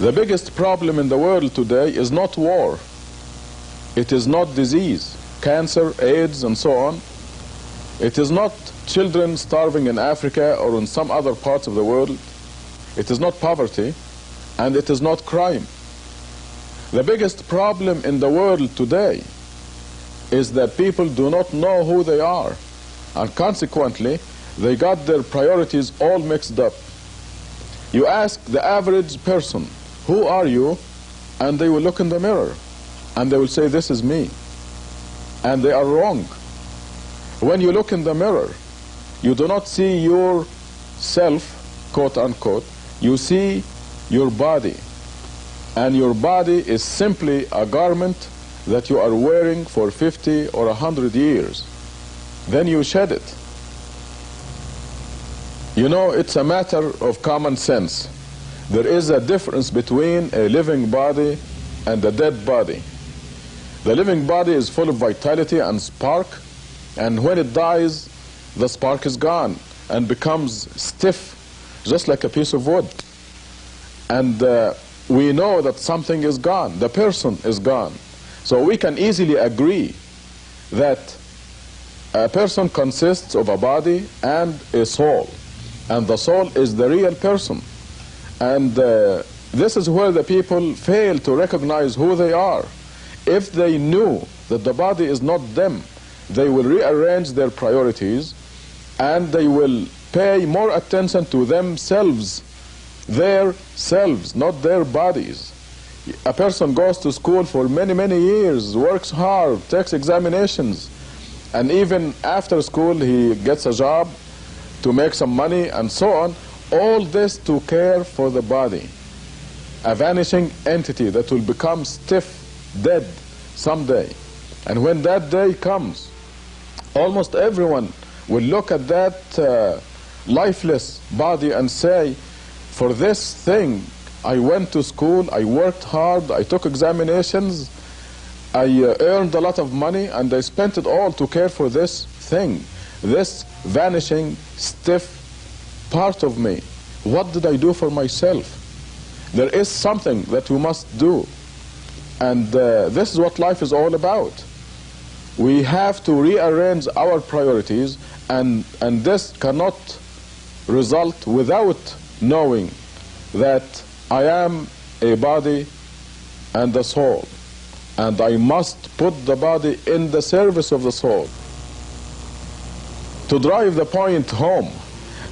The biggest problem in the world today is not war. It is not disease, cancer, AIDS, and so on. It is not children starving in Africa or in some other parts of the world. It is not poverty, and it is not crime. The biggest problem in the world today is that people do not know who they are, and consequently they got their priorities all mixed up. You ask the average person, who are you? And they will look in the mirror and they will say, this is me. And they are wrong. When you look in the mirror, you do not see yourself, quote unquote, you see your body. And your body is simply a garment that you are wearing for 50 or 100 years. Then you shed it. You know, it's a matter of common sense. There is a difference between a living body and a dead body. The living body is full of vitality and spark, and when it dies, the spark is gone and becomes stiff, just like a piece of wood. And we know that something is gone, the person is gone. So we can easily agree that a person consists of a body and a soul, and the soul is the real person. And this is where the people fail to recognize who they are. If they knew that the body is not them, they will rearrange their priorities and they will pay more attention to themselves, their selves, not their bodies. A person goes to school for many, many years, works hard, takes examinations, and even after school he gets a job to make some money and so on. All this to care for the body, a vanishing entity that will become stiff, dead someday. And when that day comes, almost everyone will look at that lifeless body and say, for this thing, I went to school, I worked hard, I took examinations, I earned a lot of money, and I spent it all to care for this thing, this vanishing, stiff part of me. What did I do for myself? There is something that we must do, and this is what life is all about. We have to rearrange our priorities, and this cannot result without knowing that I am a body and a soul, and I must put the body in the service of the soul. To drive the point home,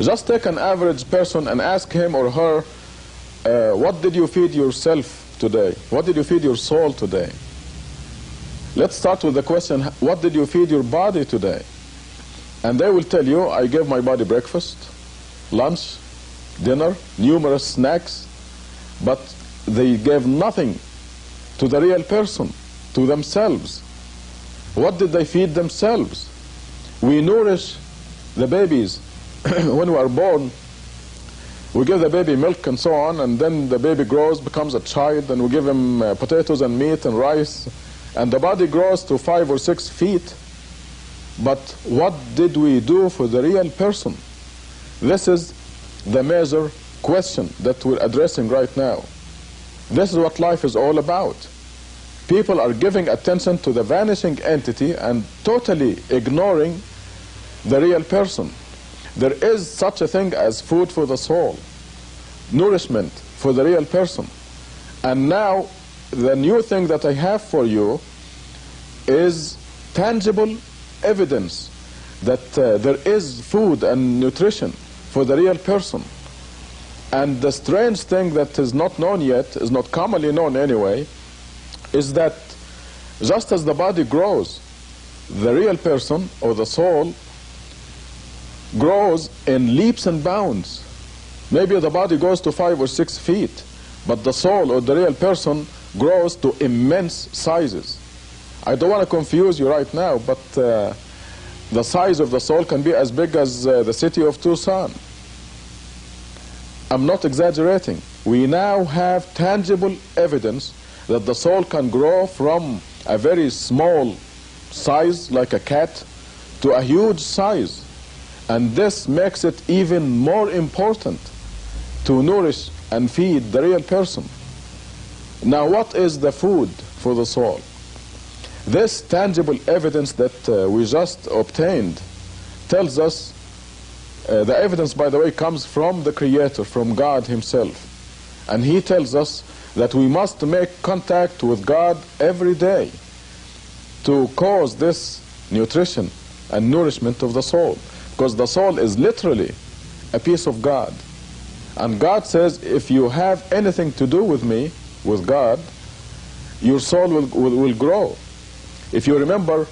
just take an average person and ask him or her, what did you feed yourself today? What did you feed your soul today? Let's start with the question, what did you feed your body today? And they will tell you, I gave my body breakfast, lunch, dinner, numerous snacks, but they gave nothing to the real person, to themselves. What did they feed themselves? We nourish the babies. When we are born, we give the baby milk and so on, and then the baby grows, becomes a child, and we give him potatoes and meat and rice, and the body grows to 5 or 6 feet. But what did we do for the real person? This is the major question that we're addressing right now. This is what life is all about. People are giving attention to the vanishing entity and totally ignoring the real person. There is such a thing as food for the soul, nourishment for the real person. And now the new thing that I have for you is tangible evidence that there is food and nutrition for the real person. And the strange thing that is not known yet, is not commonly known anyway, is that just as the body grows, the real person or the soul grows in leaps and bounds. Maybe the body goes to 5 or 6 feet, but the soul or the real person grows to immense sizes. I don't want to confuse you right now, but the size of the soul can be as big as the city of Tucson. I'm not exaggerating. We now have tangible evidence that the soul can grow from a very small size, like a cat, to a huge size. And this makes it even more important to nourish and feed the real person. Now, what is the food for the soul? This tangible evidence that we just obtained tells us, the evidence, by the way, comes from the Creator, from God Himself. And He tells us that we must make contact with God every day to cause this nutrition and nourishment of the soul. Because the soul is literally a piece of God. And God says, if you have anything to do with me, with God, your soul will grow. If you remember,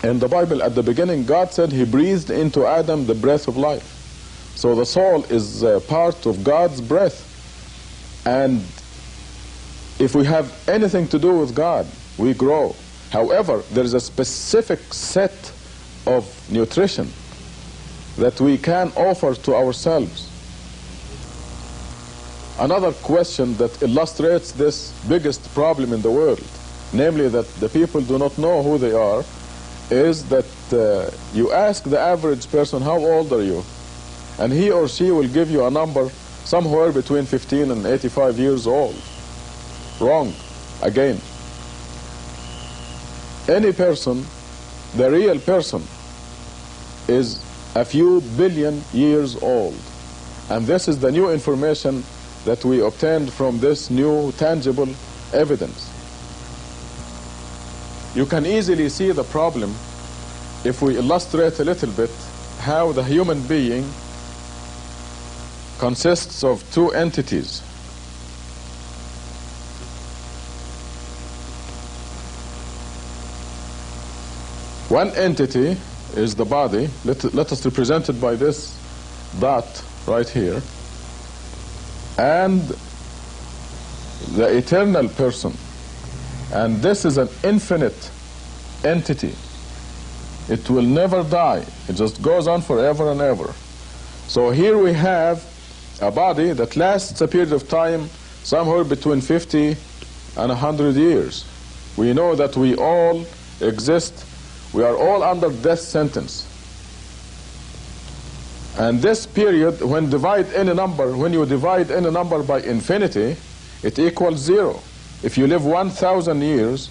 in the Bible at the beginning, God said He breathed into Adam the breath of life. So the soul is part of God's breath. And if we have anything to do with God, we grow. However, there is a specific set of nutrition that we can offer to ourselves. Another question that illustrates this biggest problem in the world, namely that the people do not know who they are, is that you ask the average person, how old are you? And he or she will give you a number somewhere between 15 and 85 years old. Wrong. Again. Any person, the real person, is a few billion years old. And this is the new information that we obtained from this new tangible evidence. You can easily see the problem if we illustrate a little bit how the human being consists of two entities. One entity is the body. Let us represent it by this dot right here. And the eternal person. And this is an infinite entity. It will never die. It just goes on forever and ever. So here we have a body that lasts a period of time somewhere between 50 and 100 years. We know that we all exist. We are all under death sentence. And this period, when you divide any number by infinity, it equals 0. If you live 1,000 years,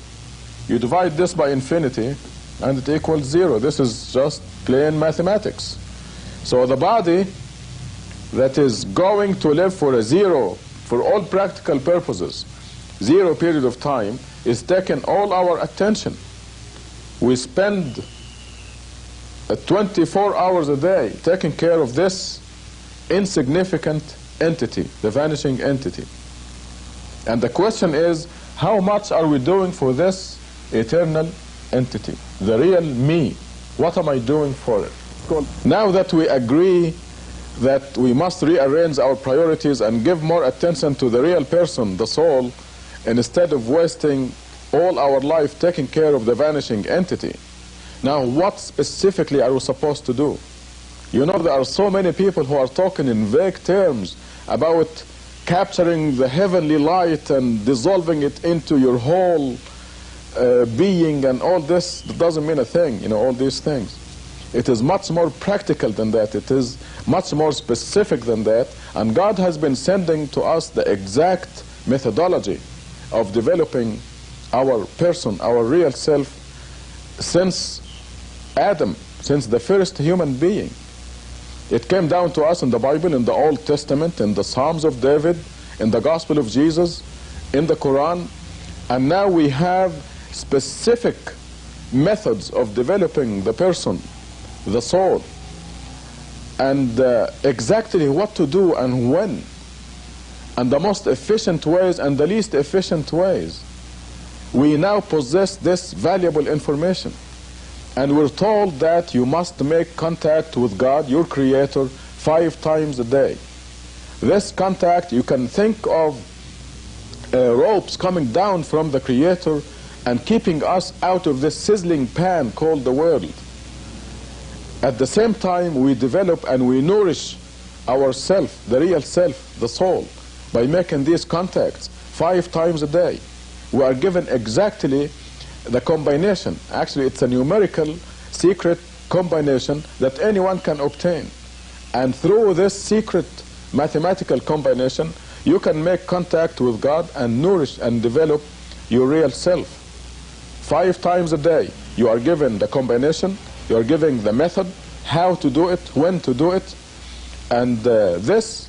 you divide this by infinity, and it equals 0. This is just plain mathematics. So the body that is going to live for a 0, for all practical purposes, 0 period of time, is taking all our attention. We spend 24 hours a day taking care of this insignificant entity, the vanishing entity. And the question is, how much are we doing for this eternal entity, the real me? What am I doing for it? Now that we agree that we must rearrange our priorities and give more attention to the real person, the soul, instead of wasting all our life taking care of the vanishing entity. Now, what specifically are we supposed to do? You know, there are so many people who are talking in vague terms about capturing the heavenly light and dissolving it into your whole being, and all this doesn't mean a thing, you know, all these things. It is much more practical than that. It is much more specific than that. And God has been sending to us the exact methodology of developing our person, our real self, since Adam, since the first human being. It came down to us in the Bible, in the Old Testament, in the Psalms of David, in the Gospel of Jesus, in the Quran, and now we have specific methods of developing the person, the soul, and exactly what to do and when, and the most efficient ways and the least efficient ways. We now possess this valuable information. And we're told that you must make contact with God, your Creator, 5 times a day. This contact, you can think of ropes coming down from the Creator and keeping us out of this sizzling pan called the world. At the same time, we develop and we nourish ourself, the real self, the soul, by making these contacts 5 times a day. We are given exactly the combination. Actually, it's a numerical secret combination that anyone can obtain. And through this secret mathematical combination, you can make contact with God and nourish and develop your real self. 5 times a day, you are given the combination, you are given the method, how to do it, when to do it, and this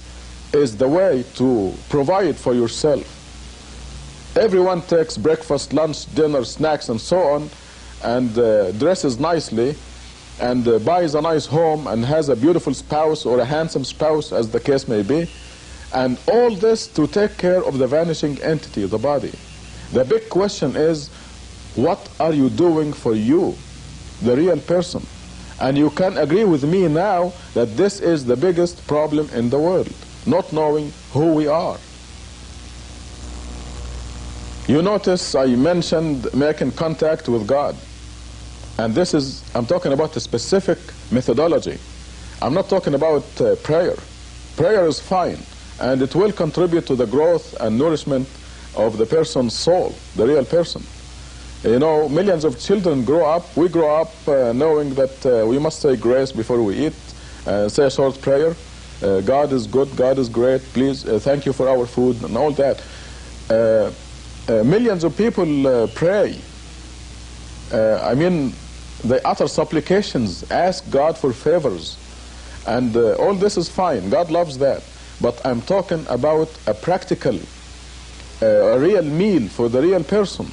is the way to provide for yourself. Everyone takes breakfast, lunch, dinner, snacks, and so on, and dresses nicely, and buys a nice home, and has a beautiful spouse or a handsome spouse, as the case may be, and all this to take care of the vanishing entity, the body. The big question is, what are you doing for you, the real person? And you can agree with me now that this is the biggest problem in the world, not knowing who we are. You notice I mentioned making contact with God. And this is, I'm talking about a specific methodology. I'm not talking about prayer. Prayer is fine, and it will contribute to the growth and nourishment of the person's soul, the real person. You know, millions of children grow up, we grow up knowing that we must say grace before we eat, say a short prayer. God is good, God is great, please, thank you for our food, and all that. Millions of people pray. I mean, they utter supplications, ask God for favors, and all this is fine. God loves that. But I'm talking about a practical, a real meal for the real person.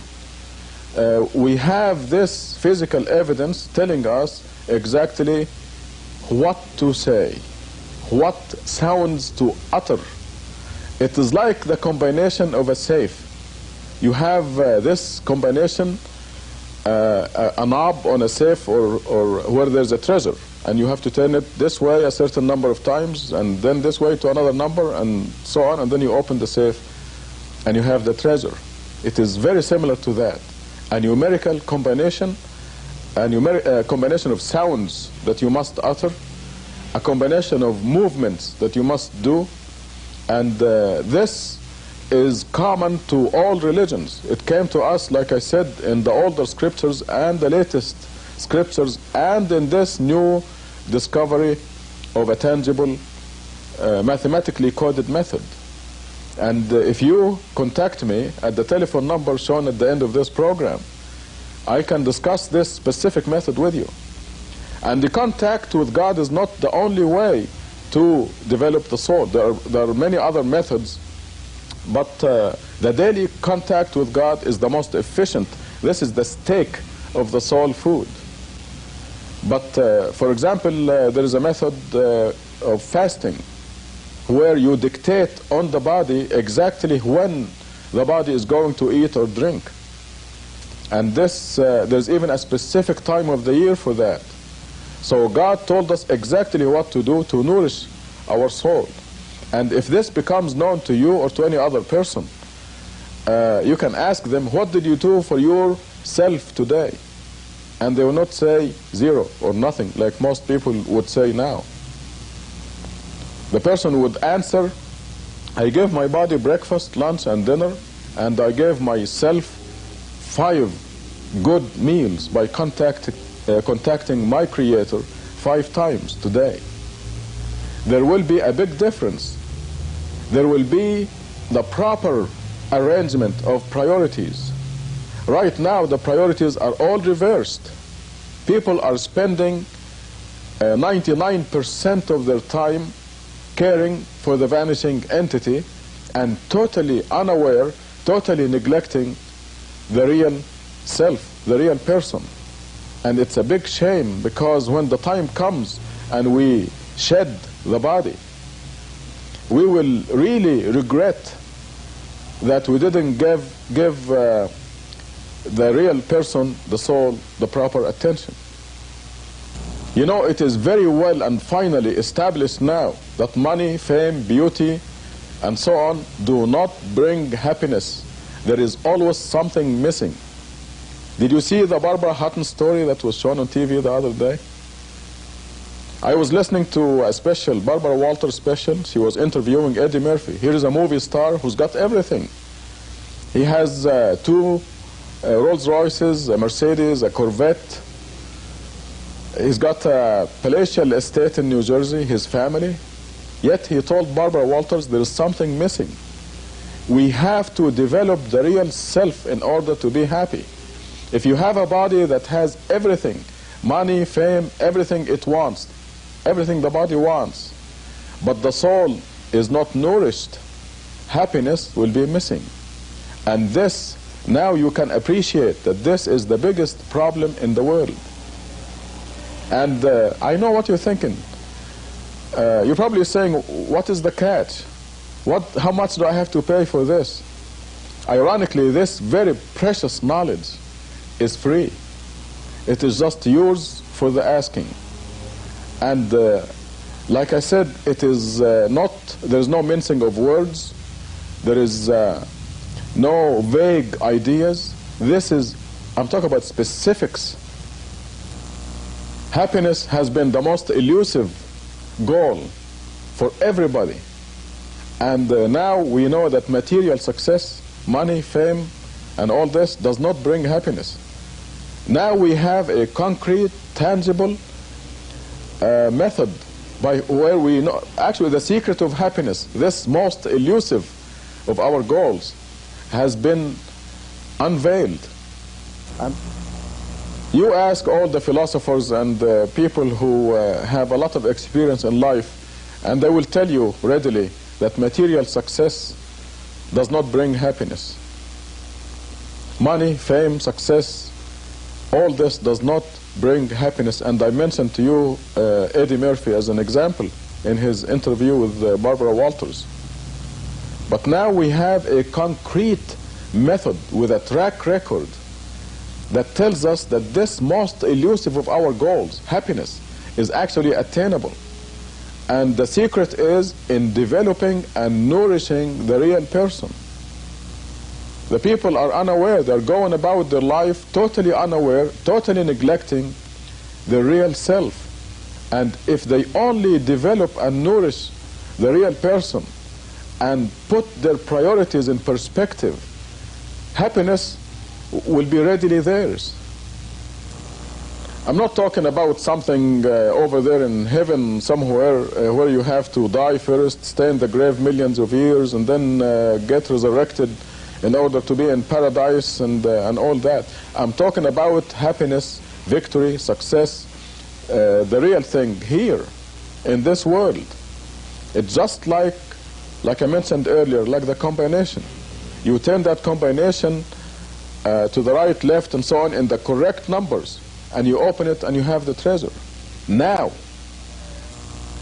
We have this physical evidence telling us exactly what to say, what sounds to utter. It is like the combination of a safe. You have this combination, a knob on a safe or where there's a treasure, and you have to turn it this way a certain number of times, and then this way to another number, and so on, and then you open the safe and you have the treasure. It is very similar to that. A numerical combination, a combination of sounds that you must utter, a combination of movements that you must do, and this is common to all religions. It came to us, like I said, in the older scriptures and the latest scriptures, and in this new discovery of a tangible, mathematically coded method. And if you contact me at the telephone number shown at the end of this program, I can discuss this specific method with you. And the contact with God is not the only way to develop the soul. There are many other methods, but the daily contact with God is the most efficient. This is the steak of the soul food. But for example, there is a method of fasting, where you dictate on the body exactly when the body is going to eat or drink. And this, there's even a specific time of the year for that. So God told us exactly what to do to nourish our soul. And if this becomes known to you or to any other person, you can ask them, what did you do for yourself today? And they will not say zero or nothing, like most people would say now. The person would answer, I gave my body breakfast, lunch, and dinner, and I gave myself 5 good meals by contacting my Creator 5 times today. There will be a big difference. There will be the proper arrangement of priorities. Right now, the priorities are all reversed. People are spending 99% of their time caring for the vanishing entity and totally unaware, totally neglecting the real self, the real person. And it's a big shame, because when the time comes and we shed the body, we will really regret that we didn't give the real person, the soul, the proper attention. You know, it is very well and finally established now that money, fame, beauty, and so on do not bring happiness. There is always something missing. Did you see the Barbara Hutton story that was shown on TV the other day? I was listening to a special, Barbara Walters special. She was interviewing Eddie Murphy. Here is a movie star who's got everything. He has 2 Rolls Royces, a Mercedes, a Corvette. He's got a palatial estate in New Jersey, his family. Yet he told Barbara Walters there is something missing. We have to develop the real self in order to be happy. If you have a body that has everything, money, fame, everything it wants, everything the body wants, but the soul is not nourished, happiness will be missing. And this, now you can appreciate that this is the biggest problem in the world. And I know what you're thinking. You're probably saying, what is the catch? How much do I have to pay for this? Ironically, this very precious knowledge is free. It is just yours for the asking. And like I said, it is there's no mincing of words. There is no vague ideas. I'm talking about specifics. Happiness has been the most elusive goal for everybody. And now we know that material success, money, fame, and all this does not bring happiness. Now we have a concrete, tangible method by where we know, actually the secret of happiness, this most elusive of our goals, has been unveiled. And you ask all the philosophers and people who have a lot of experience in life, and they will tell you readily that material success does not bring happiness. Money, fame, success, all this does not bring happiness. And I mentioned to you Eddie Murphy as an example in his interview with Barbara Walters. But now we have a concrete method with a track record that tells us that this most elusive of our goals, happiness, is actually attainable. And the secret is in developing and nourishing the real person. The people are unaware. They're going about their life totally unaware, totally neglecting the real self. And if they only develop and nourish the real person and put their priorities in perspective, happiness will be readily theirs. I'm not talking about something over there in heaven somewhere where you have to die first, stay in the grave millions of years, and then get resurrected in order to be in paradise and all that. I'm talking about happiness, victory, success, the real thing here in this world. It's just like I mentioned earlier, like the combination. You turn that combination to the right, left, and so on in the correct numbers, and you open it and you have the treasure. Now,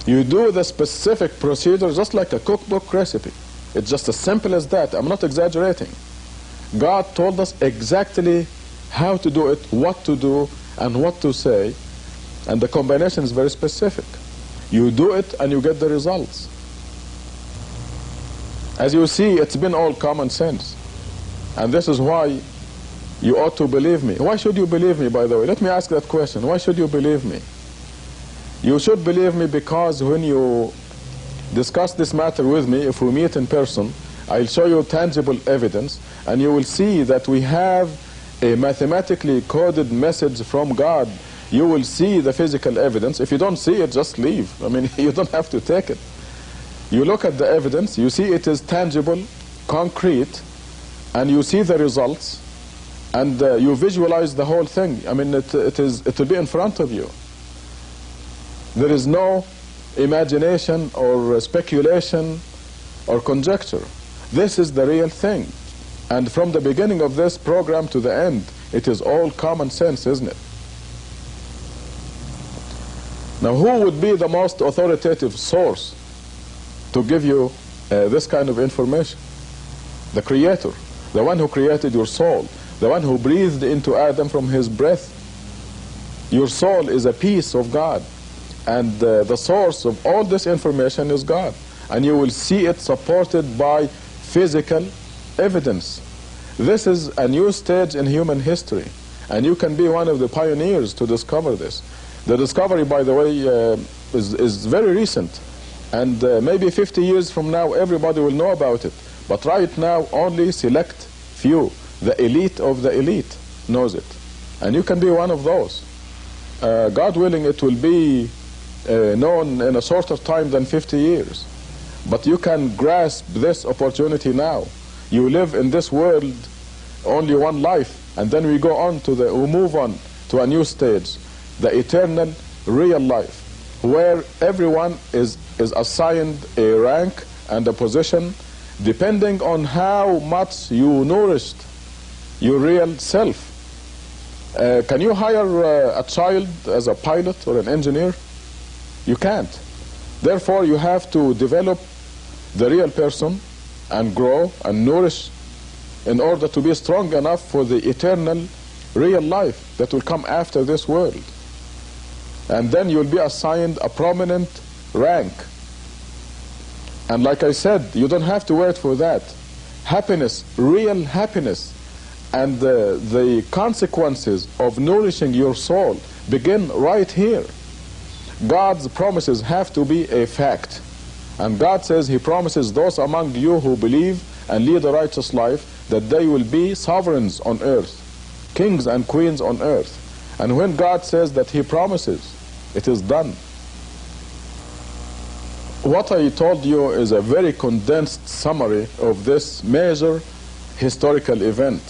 you do the specific procedure just like a cookbook recipe. It's just as simple as that. I'm not exaggerating. God told us exactly how to do it, what to do, and what to say, and the combination is very specific. You do it and you get the results. As you see, it's been all common sense. And this is why you ought to believe me. Why should you believe me, by the way? Let me ask that question. Why should you believe me? You should believe me because when you discuss this matter with me, if we meet in person, I'll show you tangible evidence, and you will see that we have a mathematically coded message from God. You will see the physical evidence. If you don't see it, just leave. I mean, you don't have to take it. You look at the evidence, you see it is tangible, concrete, and you see the results, and you visualize the whole thing. I mean, it will be in front of you. There is no imagination or speculation or conjecture. This is the real thing. And from the beginning of this program to the end, it is all common sense, isn't it? Now, who would be the most authoritative source to give you this kind of information? The Creator, the one who created your soul, the one who breathed into Adam from his breath. Your soul is a piece of God, and the source of all this information is God. And you will see it supported by physical evidence. This is a new stage in human history, and you can be one of the pioneers to discover this. The discovery, by the way, is very recent, and maybe 50 years from now everybody will know about it. But right now only select few, the elite of the elite, knows it. And you can be one of those. God willing, it will be known in a shorter time than 50 years. But you can grasp this opportunity now. You live in this world only one life, and then we move on to a new stage, the eternal real life, where everyone is assigned a rank and a position depending on how much you nourished your real self. Can you hire a child as a pilot or an engineer? You can't. Therefore, you have to develop the real person and grow and nourish in order to be strong enough for the eternal real life that will come after this world. And then you'll be assigned a prominent rank. And like I said, you don't have to wait for that. Happiness, real happiness, and the consequences of nourishing your soul begin right here. God's promises have to be a fact. And God says He promises those among you who believe and lead a righteous life that they will be sovereigns on earth, kings and queens on earth. And when God says that He promises, it is done. What I told you is a very condensed summary of this major historical event.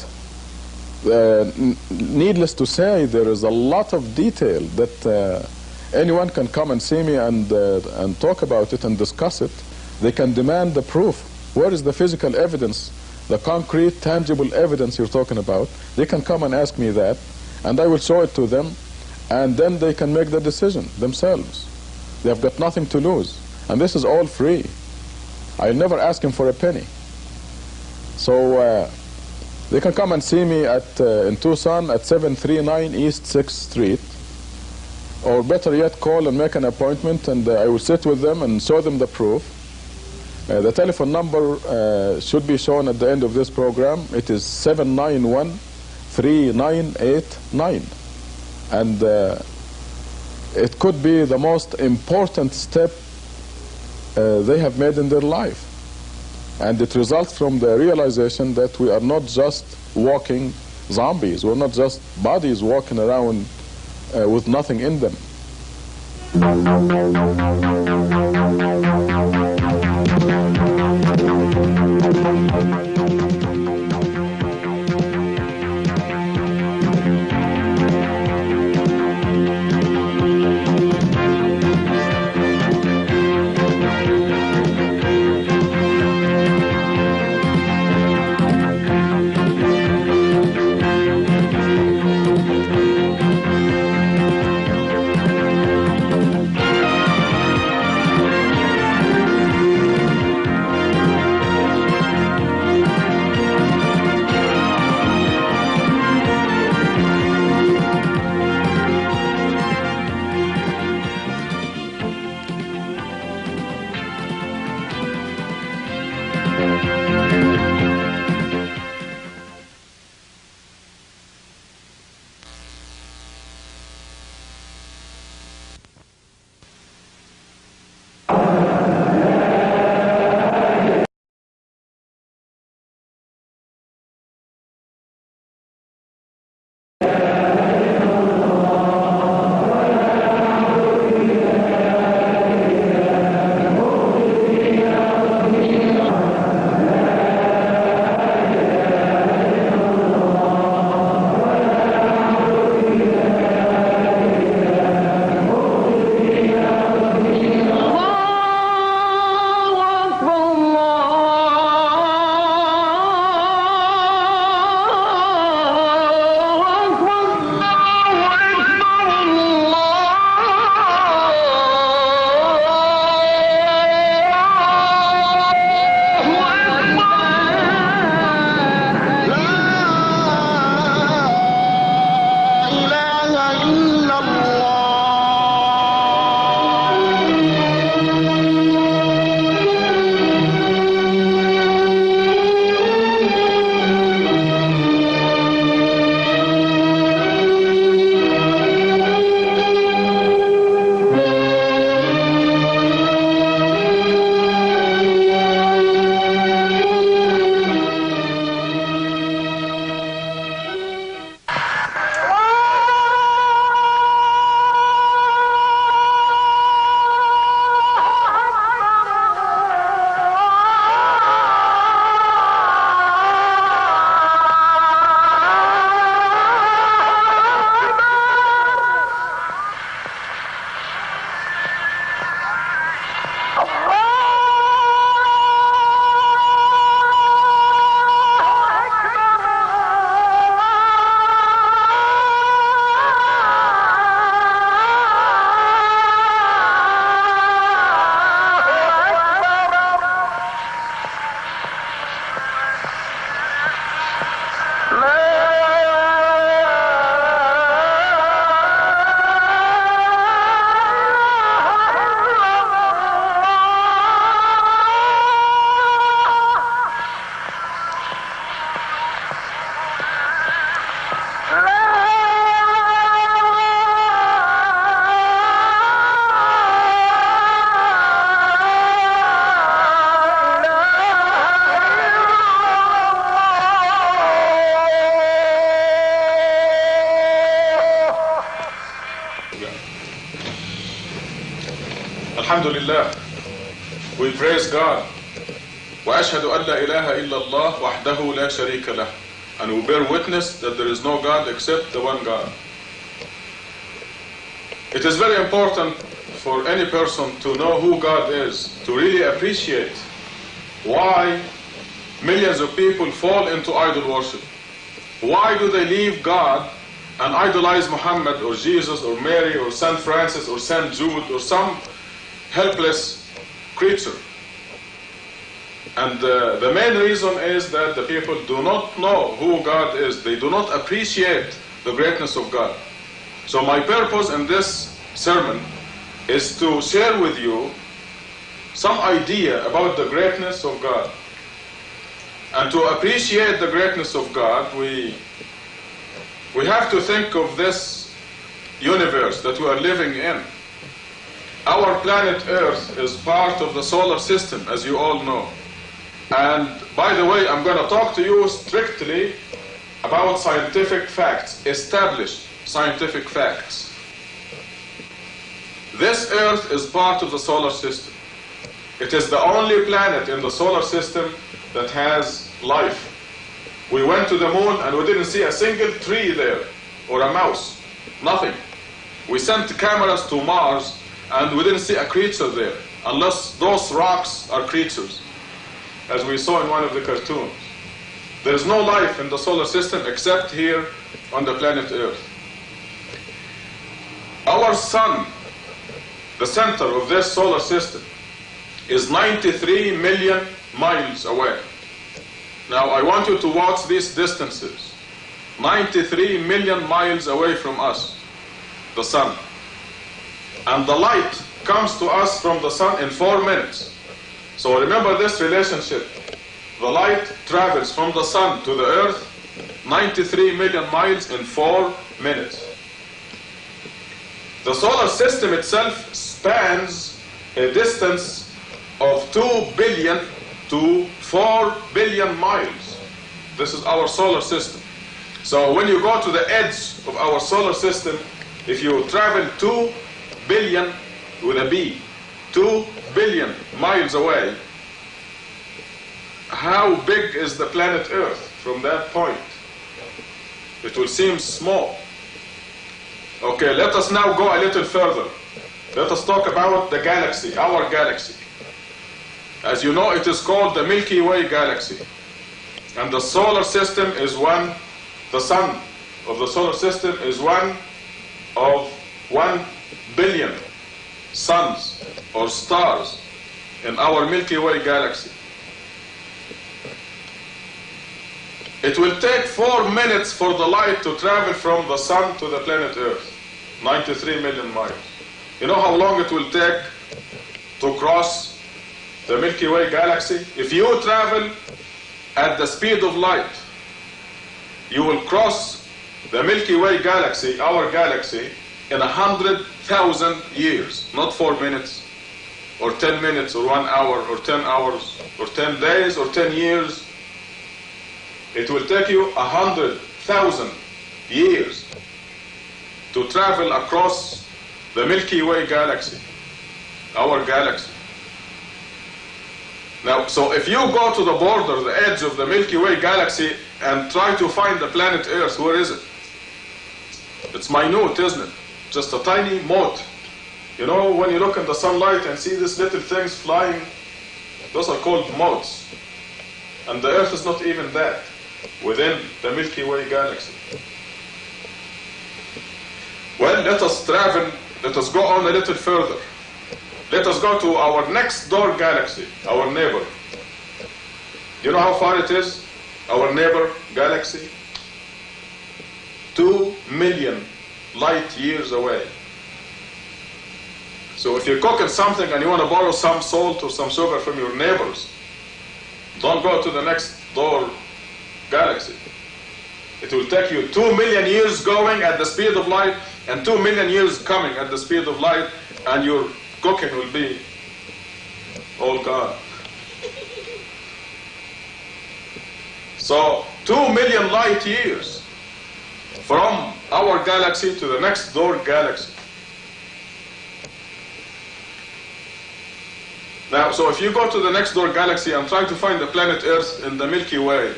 Needless to say, there is a lot of detail that anyone can come and see me and talk about it and discuss it. They can demand the proof. Where is the physical evidence, the concrete, tangible evidence you're talking about? They can come and ask me that, and I will show it to them, and then they can make the decision themselves. They have got nothing to lose. And this is all free. I'll never ask him for a penny. So they can come and see me in Tucson at 739 East 6th Street. Or better yet, call and make an appointment, and I will sit with them and show them the proof. The telephone number should be shown at the end of this program. It is 791-3989. And it could be the most important step they have made in their life. And it results from the realization that we are not just walking zombies. We're not just bodies walking around with nothing in them. لله. We praise God. وأشهد أن لا إله إلا الله وحده لا شريك له. And we bear witness that there is no God except the one God. It is very important for any person to know who God is, to really appreciate why millions of people fall into idol worship. Why do they leave God and idolize Muhammad or Jesus or Mary or Saint Francis or Saint Jude or some helpless creature? And the main reason is that the people do not know who God is. They do not appreciate the greatness of God. So my purpose in this sermon is to share with you some idea about the greatness of God. And to appreciate the greatness of God, we have to think of this universe that we are living in. Our planet Earth is part of the solar system, as you all know. And by the way, I'm going to talk to you strictly about scientific facts, established scientific facts. This Earth is part of the solar system. It is the only planet in the solar system that has life. We went to the moon and we didn't see a single tree there, or a mouse, nothing. We sent cameras to Mars and we didn't see a creature there, unless those rocks are creatures, as we saw in one of the cartoons. There is no life in the solar system except here on the planet Earth. Our sun, the center of this solar system, is 93 million miles away. Now I want you to watch these distances. 93 million miles away from us, the sun. And the light comes to us from the sun in 4 minutes. So remember this relationship. The light travels from the sun to the earth 93 million miles in 4 minutes. The solar system itself spans a distance of 2 billion to 4 billion miles. This is our solar system. So when you go to the edge of our solar system, if you travel 2 billion with a B, 2 billion miles away, how big is the planet Earth from that point? It will seem small. Okay, let us now go a little further. Let us talk about the galaxy, our galaxy. As you know, it is called the Milky Way galaxy. And the solar system is one, the sun of the solar system is one of 1 billion suns or stars in our Milky Way galaxy. It will take 4 minutes for the light to travel from the sun to the planet Earth, 93 million miles. You know how long it will take to cross the Milky Way galaxy? If you travel at the speed of light, you will cross the Milky Way galaxy, our galaxy, in 100,000 years. Not 4 minutes, or 10 minutes, or 1 hour, or 10 hours, or 10 days, or 10 years. It will take you 100,000 years to travel across the Milky Way galaxy, our galaxy. Now, so if you go to the border, the edge of the Milky Way galaxy, and try to find the planet Earth, where is it? It's minute, isn't it? Just a tiny mote. You know, when you look in the sunlight and see these little things flying, those are called motes. And the Earth is not even that, within the Milky Way galaxy. Well, let us travel, let us go on a little further. Let us go to our next door galaxy, our neighbor. You know how far it is, our neighbor galaxy? 2 million light years away. So if you're cooking something and you want to borrow some salt or some sugar from your neighbors, don't go to the next door galaxy. It will take you 2 million years going at the speed of light and 2 million years coming at the speed of light, and your cooking will be all gone. So 2 million light years from our galaxy to the next door galaxy. Now, so if you go to the next door galaxy and try to find the planet Earth in the Milky Way,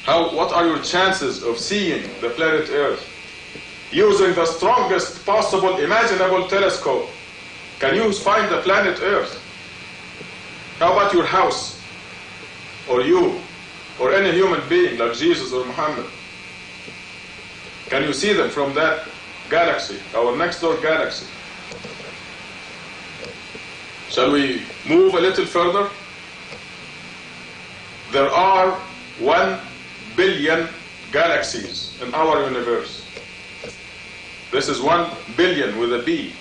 what are your chances of seeing the planet Earth? Using the strongest possible imaginable telescope, can you find the planet Earth? How about your house? Or you? Or any human being like Jesus or Muhammad? Can you see them from that galaxy, our next door galaxy? Shall we move a little further? There are 1 billion galaxies in our universe. This is 1 billion with a B.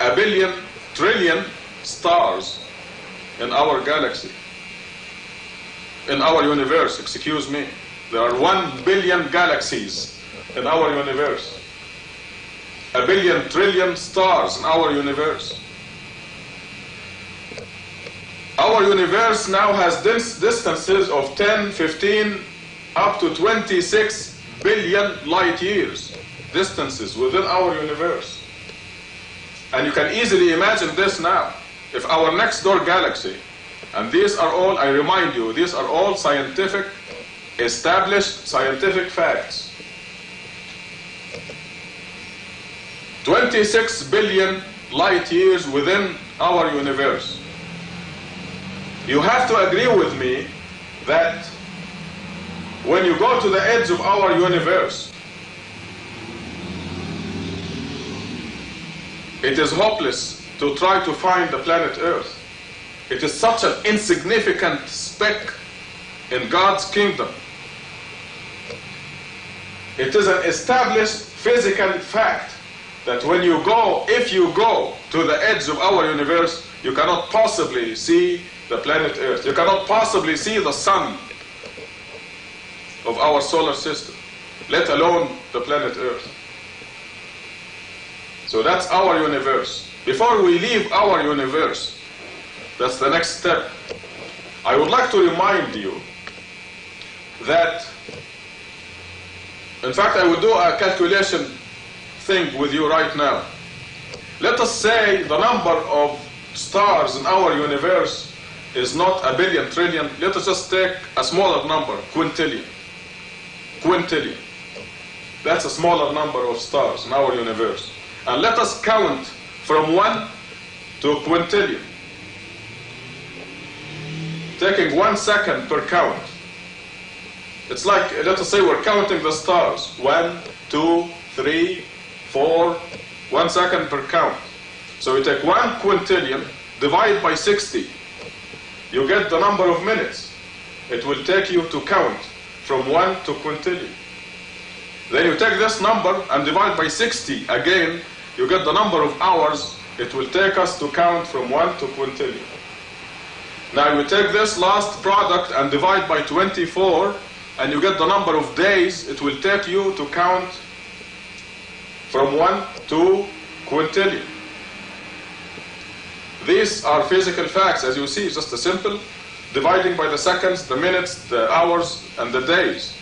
A billion trillion stars in our galaxy. In our universe, excuse me. There are 1 billion galaxies in our universe. A billion trillion stars in our universe. Our universe now has distances of 10, 15, up to 26 billion light years. Distances within our universe. And you can easily imagine this now. If our next door galaxy, and these are all, I remind you, these are all scientific, established scientific facts. 26 billion light years within our universe. You have to agree with me that when you go to the edge of our universe, it is hopeless to try to find the planet Earth. It is such an insignificant speck in God's kingdom. It is an established physical fact that when you go, if you go to the edge of our universe, you cannot possibly see the planet Earth. You cannot possibly see the sun of our solar system, let alone the planet Earth. So that's our universe. Before we leave our universe, that's the next step. I would like to remind you that, in fact, I will do a calculation thing with you right now. Let us say the number of stars in our universe is not a billion trillion. Let us just take a smaller number, quintillion. Quintillion. That's a smaller number of stars in our universe. And let us count from 1 to quintillion, taking 1 second per count. It's like, let us say we're counting the stars. 1, 2, 3, 4, 1 second per count. So you take 1 quintillion, divide by 60. You get the number of minutes it will take you to count from 1 to quintillion. Then you take this number and divide by 60 again, you get the number of hours it will take us to count from 1 to quintillion. Now you take this last product and divide by 24, and you get the number of days it will take you to count from 1 to quintillion. These are physical facts, as you see, just a simple dividing by the seconds, the minutes, the hours, and the days.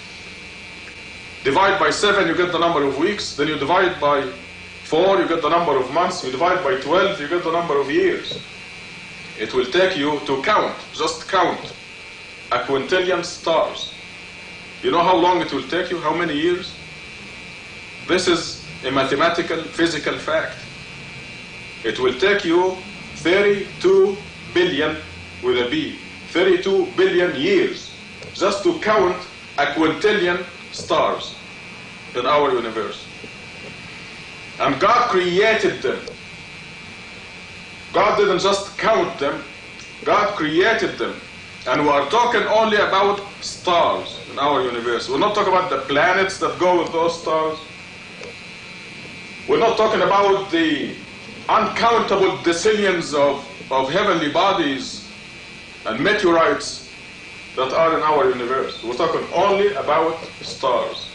Divide by 7, you get the number of weeks. Then you divide by 4, you get the number of months. You divide by 12, you get the number of years. It will take you to count, just count, a quintillion stars. You know how long it will take you? How many years? This is a mathematical, physical fact. It will take you 32 billion with a B, 32 billion years just to count a quintillion stars in our universe. And God created them. God didn't just count them, God created them. And we are talking only about stars in our universe. We're not talking about the planets that go with those stars. We're not talking about the uncountable decillions of heavenly bodies and meteorites that are in our universe. We're talking only about stars.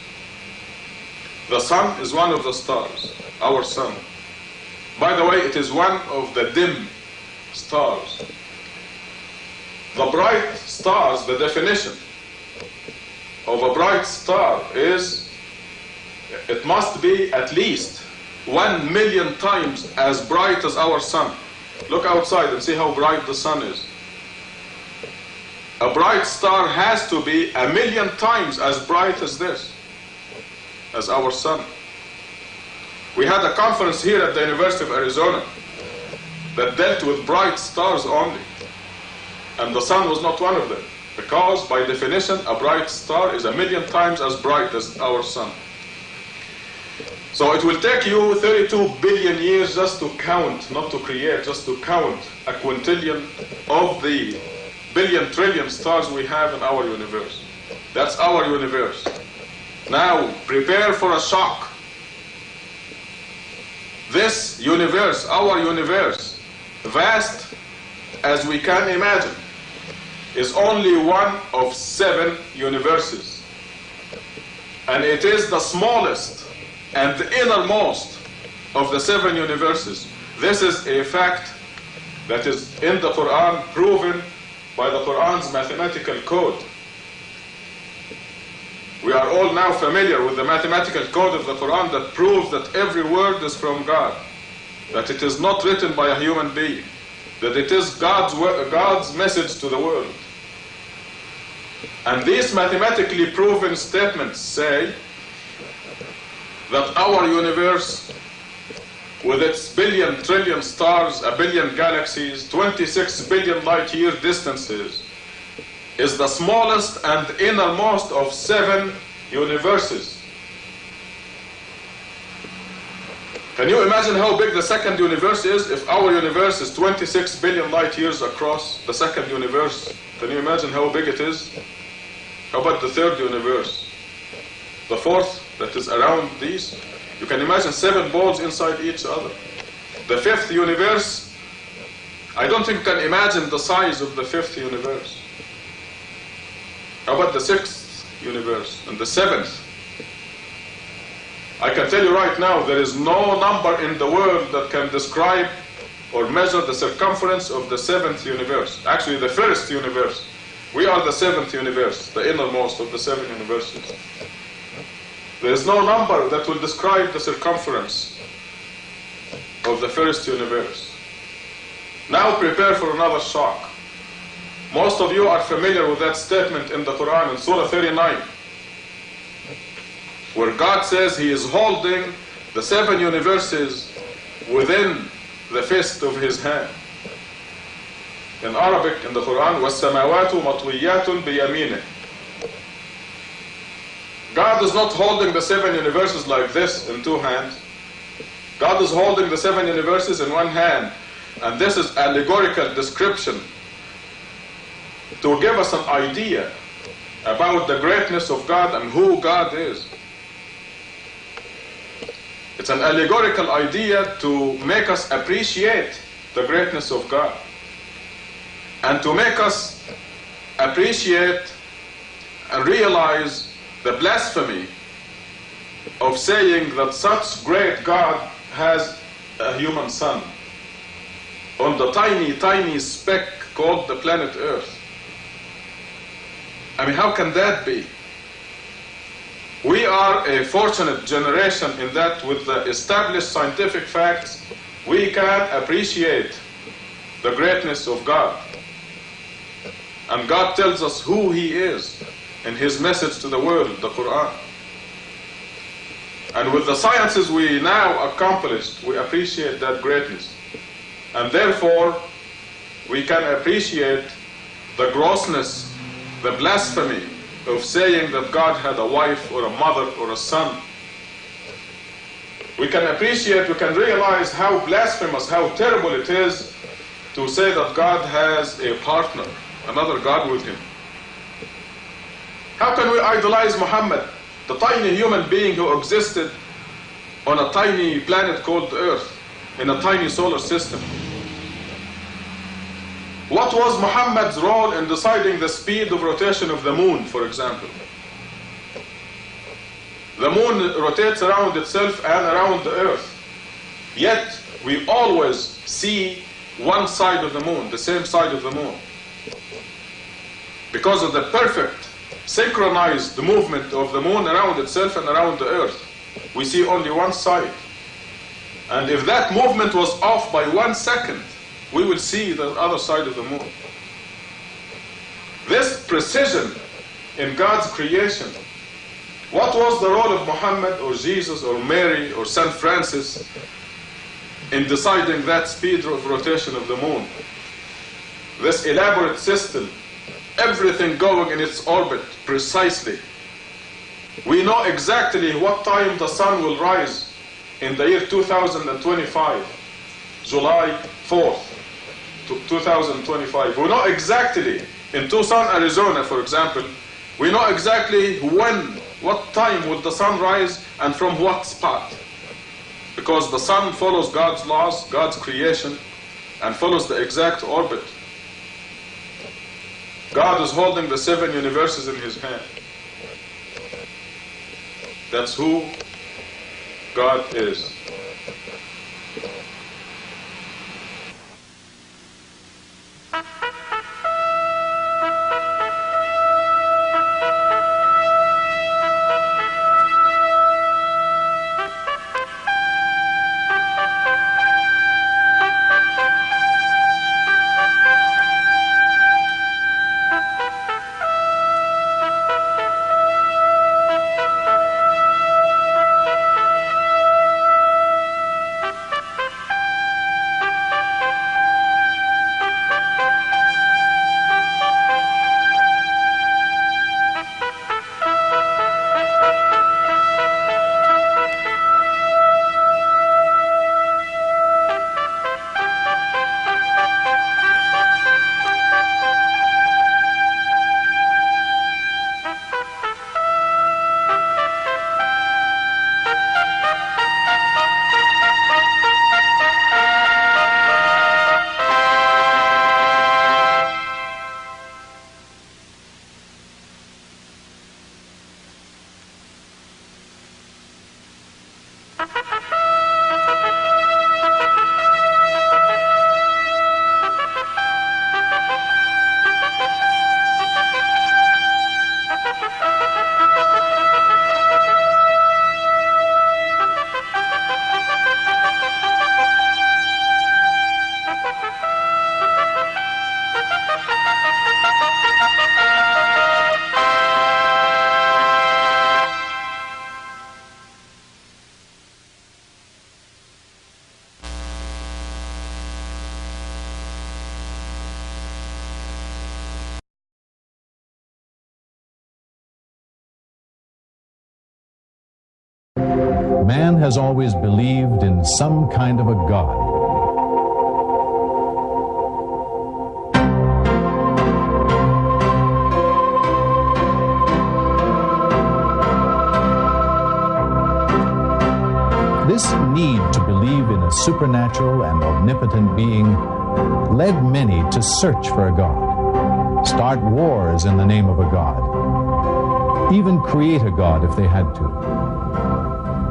The sun is one of the stars, our sun. By the way, it is one of the dim stars. The bright stars, the definition of a bright star is, it must be at least 1,000,000 times as bright as our sun. Look outside and see how bright the sun is. A bright star has to be 1,000,000 times as bright as this, as our sun. We had a conference here at the University of Arizona that dealt with bright stars only, and the sun was not one of them, because by definition a bright star is 1,000,000 times as bright as our sun. So it will take you 32 billion years just to count, not to create, just to count a quintillion of the billion trillion stars we have in our universe. That's our universe. Now prepare for a shock. This universe, our universe, vast as we can imagine, is only one of 7 universes. And it is the smallest and the innermost of the 7 universes. This is a fact that is in the Quran, proven by the Quran's mathematical code. We are all now familiar with the mathematical code of the Quran that proves that every word is from God, that it is not written by a human being, that it is God's message to the world. And these mathematically proven statements say that our universe, with its billion trillion stars, a billion galaxies, 26 billion light-year distances, is the smallest and innermost of 7 universes. Can you imagine how big the second universe is? If our universe is 26 billion light years across, the second universe, can you imagine how big it is? How about the third universe? The fourth that is around these? You can imagine 7 balls inside each other. The fifth universe, I don't think you can imagine the size of the fifth universe. How about the sixth universe and the seventh? I can tell you right now, there is no number in the world that can describe or measure the circumference of the 7th universe. Actually, the first universe. We are the 7th universe, the innermost of the 7 universes. There is no number that will describe the circumference of the first universe. Now prepare for another shock. Most of you are familiar with that statement in the Quran in Surah 39, where God says He is holding the 7 universes within the fist of His hand. In Arabic, in the Quran, وَالسَّمَاوَاتُ مَطْوِيَّاتٌ بِيَمِينِهِ. God is not holding the 7 universes like this in 2 hands. God is holding the 7 universes in 1 hand. And this is allegorical description to give us an idea about the greatness of God and who God is. It's an allegorical idea to make us appreciate the greatness of God, and to make us appreciate and realize the blasphemy of saying that such great God has a human son on the tiny, tiny speck called the planet Earth. I mean, how can that be? We are a fortunate generation in that with the established scientific facts, we can appreciate the greatness of God. And God tells us who He is in His message to the world, the Quran. And with the sciences we now accomplished, we appreciate that greatness. And therefore, we can appreciate the grossness, the blasphemy of saying that God had a wife or a mother or a son. We can appreciate, we can realize how blasphemous, how terrible it is to say that God has a partner, another God with Him. How can we idolize Muhammad, the tiny human being who existed on a tiny planet called Earth, in a tiny solar system? What was Muhammad's role in deciding the speed of rotation of the moon, for example? The moon rotates around itself and around the Earth. Yet, we always see one side of the moon, the same side of the moon. Because of the perfect, synchronized movement of the moon around itself and around the Earth, we see only one side. And if that movement was off by 1 second, we will see the other side of the moon. This precision in God's creation. What was the role of Muhammad or Jesus or Mary or St. Francis in deciding that speed of rotation of the moon? This elaborate system, everything going in its orbit precisely. We know exactly what time the sun will rise in the year 2025, July 4th, 2025. We know exactly, in Tucson, Arizona, for example, we know exactly what time would the sun rise and from what spot. Because the sun follows God's laws, God's creation, and follows the exact orbit. God is holding the 7 universes in his hand. That's who God is. Man has always believed in some kind of a God. This need to believe in a supernatural and omnipotent being led many to search for a God, start wars in the name of a God, even create a God if they had to.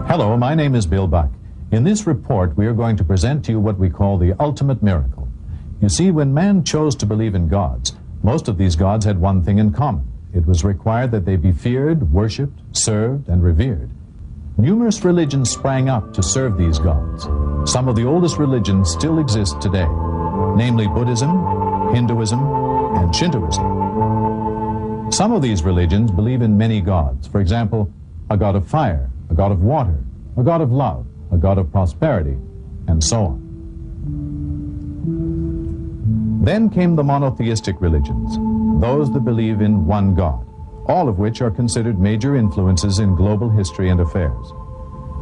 Hello, my name is Bill Buck. In this report, we are going to present to you what we call the ultimate miracle. You see, when man chose to believe in gods, most of these gods had one thing in common. It was required that they be feared, worshipped, served, and revered. Numerous religions sprang up to serve these gods. Some of the oldest religions still exist today, namely Buddhism, Hinduism, and Shintoism. Some of these religions believe in many gods. For example, a god of fire, a god of water, a god of love, a god of prosperity, and so on. Then came the monotheistic religions, those that believe in one God, all of which are considered major influences in global history and affairs.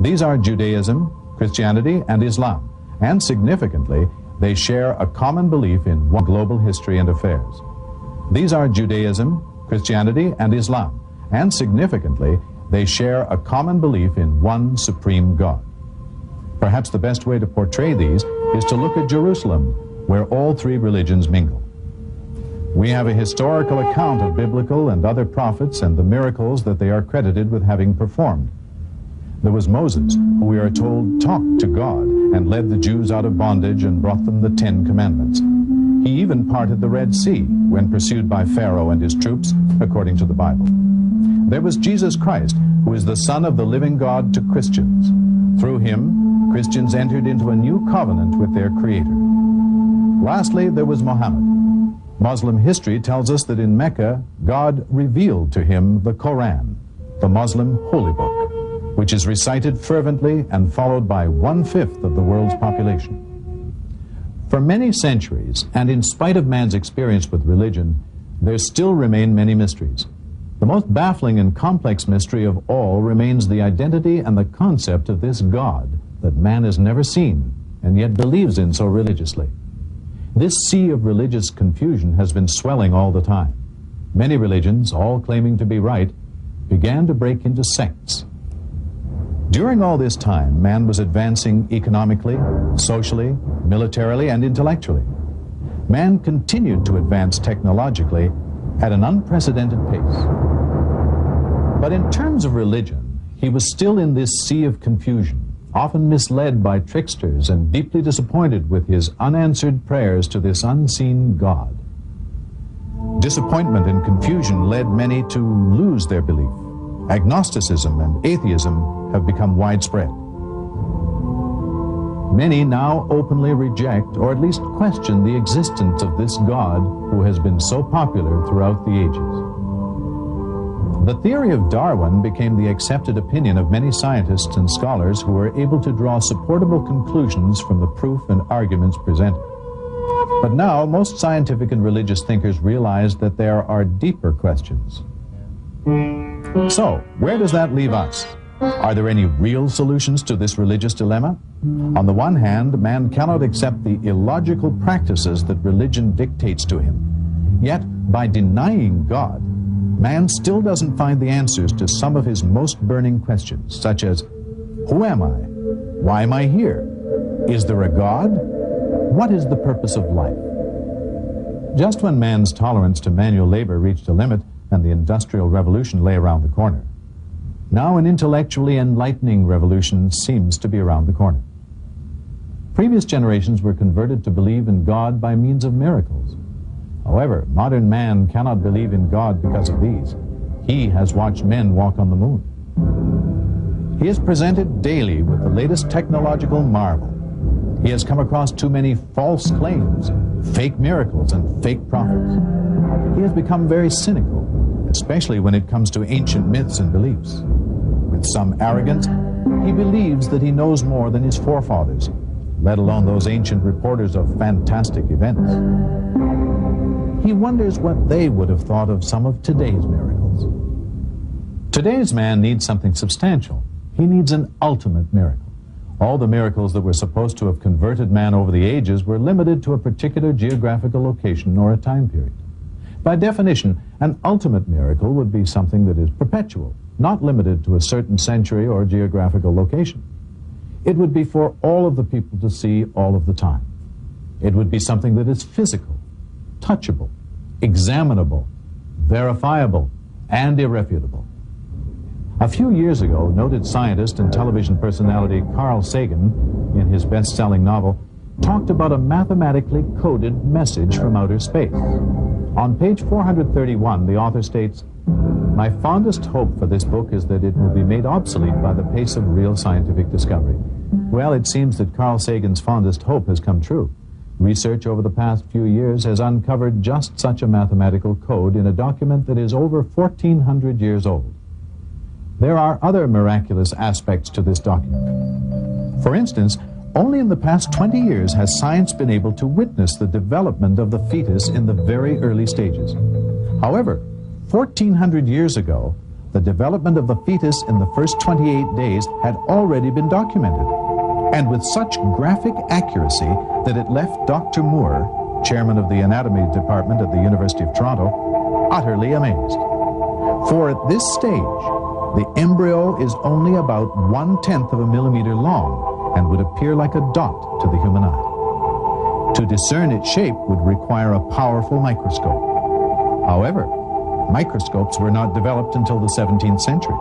These are Judaism, Christianity, and Islam, and significantly, they share a common belief in one global history and affairs. These are Judaism, Christianity, and Islam, and significantly, they share a common belief in one supreme God. Perhaps the best way to portray these is to look at Jerusalem, where all three religions mingle. We have a historical account of biblical and other prophets and the miracles that they are credited with having performed. There was Moses, who we are told talked to God and led the Jews out of bondage and brought them the 10 Commandments. He even parted the Red Sea when pursued by Pharaoh and his troops, according to the Bible. There was Jesus Christ, who is the Son of the living God to Christians. Through him, Christians entered into a new covenant with their Creator. Lastly, there was Muhammad. Muslim history tells us that in Mecca, God revealed to him the Quran, the Muslim holy book, which is recited fervently and followed by 1/5 of the world's population. For many centuries, and in spite of man's experience with religion, there still remain many mysteries. The most baffling and complex mystery of all remains the identity and the concept of this God that man has never seen and yet believes in so religiously. This sea of religious confusion has been swelling all the time. Many religions, all claiming to be right, began to break into sects. During all this time, man was advancing economically, socially, militarily, and intellectually. Man continued to advance technologically at an unprecedented pace. But in terms of religion, he was still in this sea of confusion, often misled by tricksters and deeply disappointed with his unanswered prayers to this unseen God. Disappointment and confusion led many to lose their belief. Agnosticism and atheism have become widespread. Many now openly reject or at least question the existence of this God who has been so popular throughout the ages. The theory of Darwin became the accepted opinion of many scientists and scholars who were able to draw supportable conclusions from the proof and arguments presented. But now, most scientific and religious thinkers realize that there are deeper questions. So, where does that leave us? Are there any real solutions to this religious dilemma? On the one hand, man cannot accept the illogical practices that religion dictates to him. Yet, by denying God, man still doesn't find the answers to some of his most burning questions, such as, who am I? Why am I here? Is there a God? What is the purpose of life? Just when man's tolerance to manual labor reached a limit and the Industrial Revolution lay around the corner, now an intellectually enlightening revolution seems to be around the corner. Previous generations were converted to believe in God by means of miracles. However, modern man cannot believe in God because of these. He has watched men walk on the moon. He is presented daily with the latest technological marvel. He has come across too many false claims, fake miracles, and fake prophets. He has become very cynical, especially when it comes to ancient myths and beliefs. With some arrogance, he believes that he knows more than his forefathers, let alone those ancient reporters of fantastic events. He wonders what they would have thought of some of today's miracles. Today's man needs something substantial. He needs an ultimate miracle. All the miracles that were supposed to have converted man over the ages were limited to a particular geographical location or a time period. By definition, an ultimate miracle would be something that is perpetual, not limited to a certain century or geographical location. It would be for all of the people to see all of the time. It would be something that is physical, touchable, examinable, verifiable, and irrefutable. A few years ago, noted scientist and television personality Carl Sagan, in his best-selling novel, talked about a mathematically coded message from outer space. On page 431, the author states, "My fondest hope for this book is that it will be made obsolete by the pace of real scientific discovery." Well, it seems that Carl Sagan's fondest hope has come true. Research over the past few years has uncovered just such a mathematical code in a document that is over 1,400 years old. There are other miraculous aspects to this document. For instance, only in the past 20 years has science been able to witness the development of the fetus in the very early stages. However, 1,400 years ago, the development of the fetus in the first 28 days had already been documented, and with such graphic accuracy that it left Dr. Moore, chairman of the anatomy department at the University of Toronto, utterly amazed. For at this stage, the embryo is only about 1/10 of a millimeter long and would appear like a dot to the human eye. To discern its shape would require a powerful microscope. However, microscopes were not developed until the 17th century.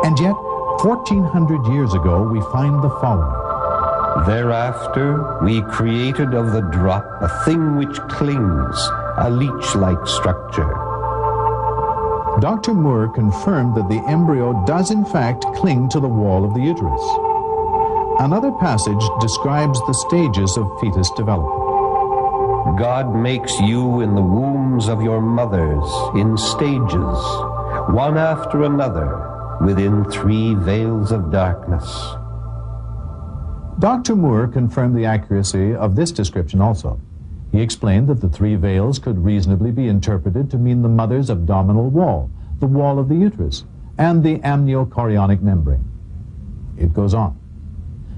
And yet, 1,400 years ago, we find the following. Thereafter, we created of the drop a thing which clings, a leech-like structure. Dr. Moore confirmed that the embryo does in fact cling to the wall of the uterus. Another passage describes the stages of fetus development. God makes you in the wombs of your mothers in stages, one after another, within 3 veils of darkness. Dr. Moore confirmed the accuracy of this description also. He explained that the 3 veils could reasonably be interpreted to mean the mother's abdominal wall, the wall of the uterus, and the amniochorionic membrane. It goes on.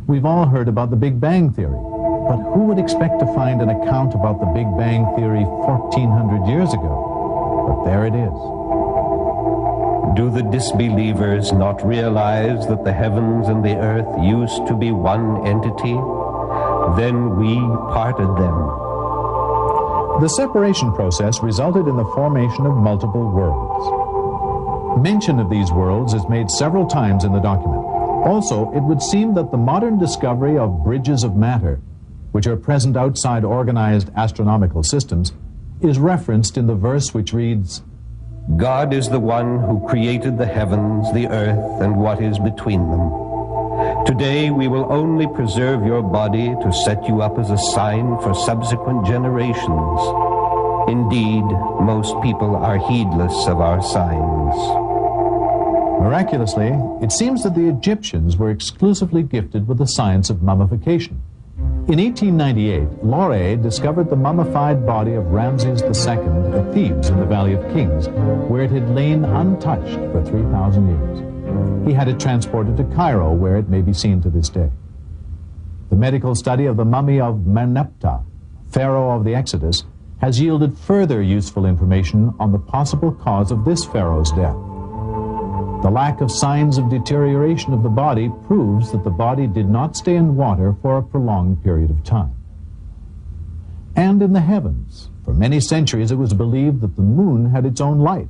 We've all heard about the Big Bang Theory, but who would expect to find an account about the Big Bang Theory 1,400 years ago? But there it is. Do the disbelievers not realize that the heavens and the earth used to be one entity? Then we parted them. The separation process resulted in the formation of multiple worlds. Mention of these worlds is made several times in the document. Also, it would seem that the modern discovery of bridges of matter, which are present outside organized astronomical systems, is referenced in the verse which reads, God is the one who created the heavens, the earth, and what is between them. Today we will only preserve your body to set you up as a sign for subsequent generations. Indeed, most people are heedless of our signs. Miraculously, it seems that the Egyptians were exclusively gifted with the science of mummification. In 1898, Lauret discovered the mummified body of Ramses II at Thebes in the Valley of Kings, where it had lain untouched for 3,000 years. He had it transported to Cairo, where it may be seen to this day. The medical study of the mummy of Merneptah, pharaoh of the Exodus, has yielded further useful information on the possible cause of this pharaoh's death. The lack of signs of deterioration of the body proves that the body did not stay in water for a prolonged period of time. And in the heavens, for many centuries it was believed that the moon had its own light.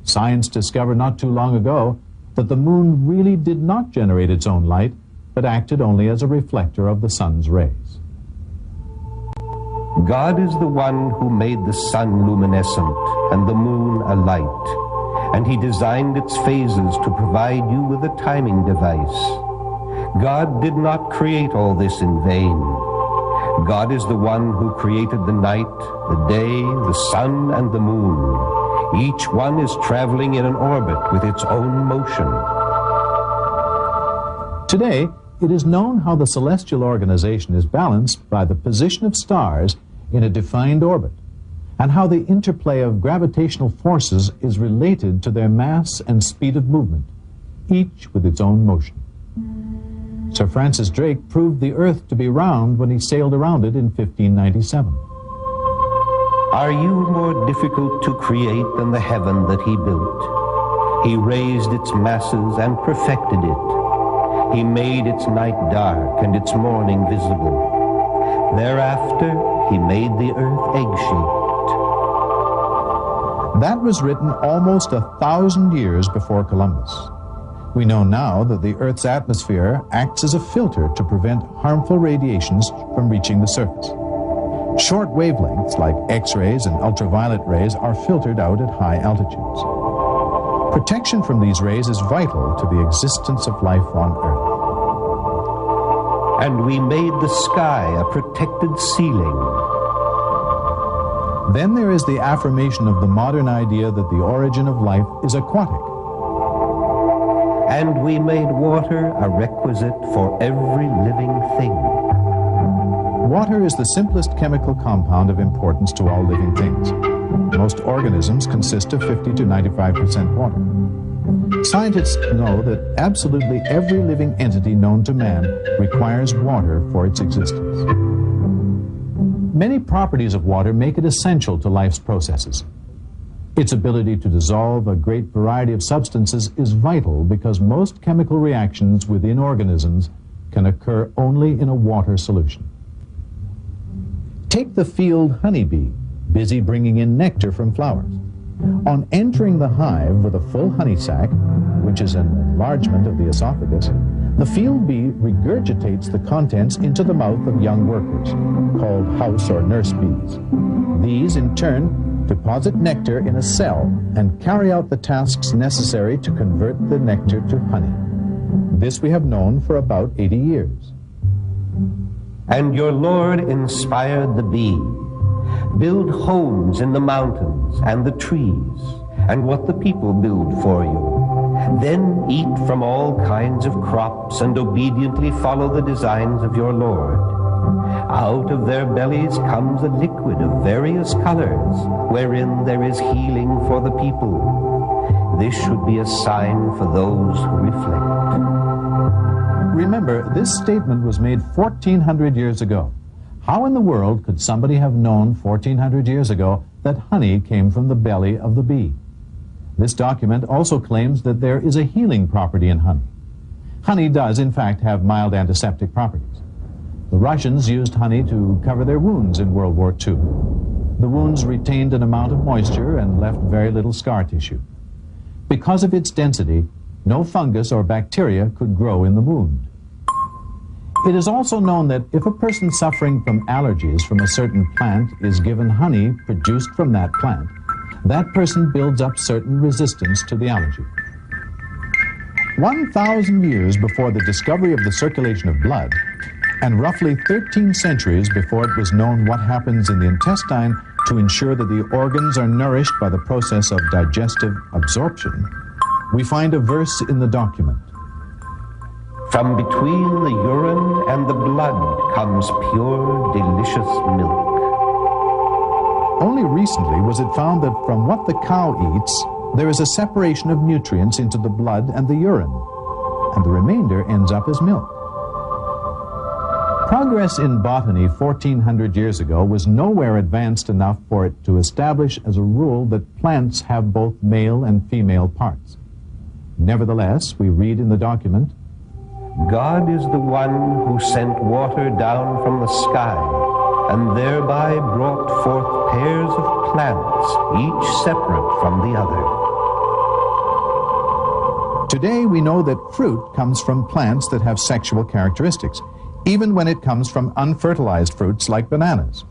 Science discovered not too long ago that the moon really did not generate its own light, but acted only as a reflector of the sun's rays. God is the one who made the sun luminescent and the moon a light, and he designed its phases to provide you with a timing device. God did not create all this in vain. God is the one who created the night, the day, the sun, and the moon. Each one is traveling in an orbit with its own motion. Today, it is known how the celestial organization is balanced by the position of stars in a defined orbit, and how the interplay of gravitational forces is related to their mass and speed of movement, each with its own motion. Sir Francis Drake proved the Earth to be round when he sailed around it in 1597. Are you more difficult to create than the heaven that he built? He raised its masses and perfected it. He made its night dark and its morning visible. Thereafter, he made the earth egg-shaped. That was written almost 1,000 years before Columbus. We know now that the Earth's atmosphere acts as a filter to prevent harmful radiations from reaching the surface. Short wavelengths like X-rays and ultraviolet rays are filtered out at high altitudes. Protection from these rays is vital to the existence of life on Earth. And we made the sky a protected ceiling. Then there is the affirmation of the modern idea that the origin of life is aquatic. And we made water a requisite for every living thing. Water is the simplest chemical compound of importance to all living things. Most organisms consist of 50 to 95% water. Scientists know that absolutely every living entity known to man requires water for its existence. Many properties of water make it essential to life's processes. Its ability to dissolve a great variety of substances is vital because most chemical reactions within organisms can occur only in a water solution. Take the field honeybee, busy bringing in nectar from flowers. On entering the hive with a full honey sac, which is an enlargement of the esophagus, the field bee regurgitates the contents into the mouth of young workers, called house or nurse bees. These, in turn, deposit nectar in a cell and carry out the tasks necessary to convert the nectar to honey. This we have known for about 80 years. And your Lord inspired the bee. Build homes in the mountains and the trees, and what the people build for you. Then eat from all kinds of crops and obediently follow the designs of your Lord. Out of their bellies comes a liquid of various colors, wherein there is healing for the people. This should be a sign for those who reflect. Remember, this statement was made 1,400 years ago. How in the world could somebody have known 1,400 years ago that honey came from the belly of the bee? This document also claims that there is a healing property in honey. Honey does, in fact, have mild antiseptic properties. The Russians used honey to cover their wounds in World War II. The wounds retained an amount of moisture and left very little scar tissue. Because of its density, no fungus or bacteria could grow in the wound. It is also known that if a person suffering from allergies from a certain plant is given honey produced from that plant, that person builds up certain resistance to the allergy. 1,000 years before the discovery of the circulation of blood, and roughly 13 centuries before it was known what happens in the intestine to ensure that the organs are nourished by the process of digestive absorption, we find a verse in the document. From between the urine and the blood comes pure, delicious milk. Only recently was it found that from what the cow eats, there is a separation of nutrients into the blood and the urine, and the remainder ends up as milk. Progress in botany 1,400 years ago was nowhere advanced enough for it to establish as a rule that plants have both male and female parts. Nevertheless, we read in the document, God is the one who sent water down from the sky, and thereby brought forth pairs of plants, each separate from the other. Today we know that fruit comes from plants that have sexual characteristics, even when it comes from unfertilized fruits like bananas.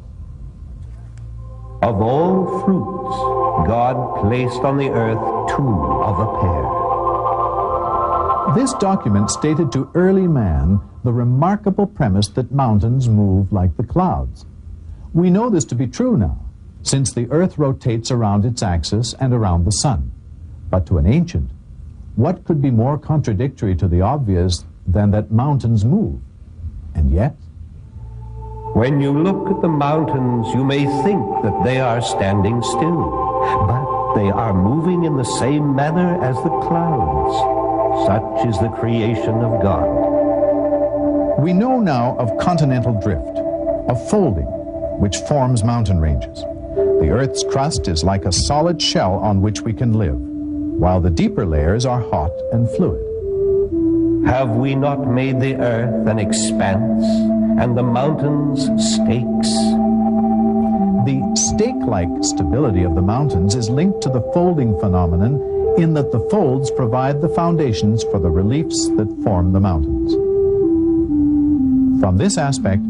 Of all fruits, God placed on the earth 2 of a pair. This document stated to early man the remarkable premise that mountains move like the clouds. We know this to be true now, since the earth rotates around its axis and around the sun. But to an ancient, what could be more contradictory to the obvious than that mountains move? And yet, when you look at the mountains, you may think that they are standing still, but they are moving in the same manner as the clouds. Such is the creation of God. We know now of continental drift, of folding, which forms mountain ranges. The Earth's crust is like a solid shell on which we can live, while the deeper layers are hot and fluid. Have we not made the earth an expanse, and the mountains stakes? The stake-like stability of the mountains is linked to the folding phenomenon in that the folds provide the foundations for the reliefs that form the mountains. From this aspect,